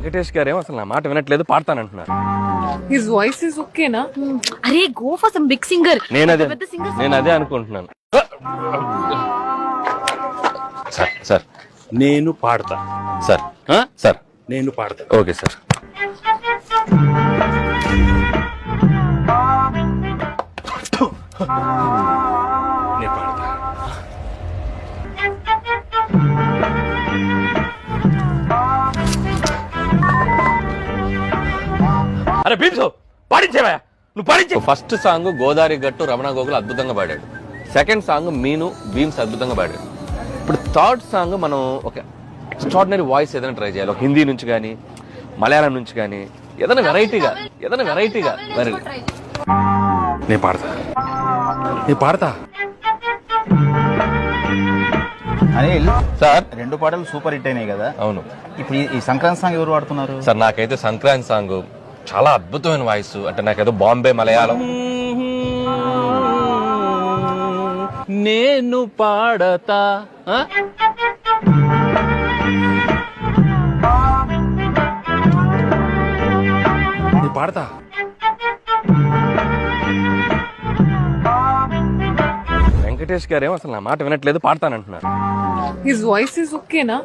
వెంకటేష్ గారేమో అసలు నా మాట వినట్లేదు, పాడతానంటున్నారు. హిస్ వాయిస్ ఇస్ ఓకేనా? అరే go for some big singer. నేను అదే అనుకుంటున్నాను. సార్ సార్ నేను పాడతా. సార్ సార్ నేను పాడతా. Okay sir. నేను పాడతా. అరే భీమ్సో పాడించేవా నువ్వు పాడించే. ఫస్ట్ సాంగ్ గోదావరి గట్టు రమణ గోగులు అద్భుతంగా పాడాడు. సెకండ్ సాంగ్ మీను భీమ్స్ అద్భుతంగా పాడాడు. ఇప్పుడు థర్డ్ సాంగ్ మనం ఒక ఎక్స్ట్రాడినరీ వాయిస్ ఏదైనా ట్రై చేయాలి. ఒక హిందీ నుంచి కానీ మలయాళం నుంచి కానీ ఏదైనా వెరైటీగా మరి నేను పాడతా. నేను పాడతా. అనిల్ సార్, 2 పాటలు సూపర్ హిట్ అయినాయి కదా. అవును. ఇప్పుడు ఈ సంక్రాంతి సాంగ్ ఎవరు పాడుతున్నారు? సార్ నాకైతే సంక్రాంతి సాంగ్ చాలా అద్భుతమైన వాయిస్. అంటే నాకేదో బాంబే మలయాళం. నేను పాడతా. నేను పాడతా. వెంకటేష్ గారేమో అసలు నా మాట వినట్లేదు, పాడతానంటున్నారు. హిస్ వాయిస్ ఇస్ ఓకేనా?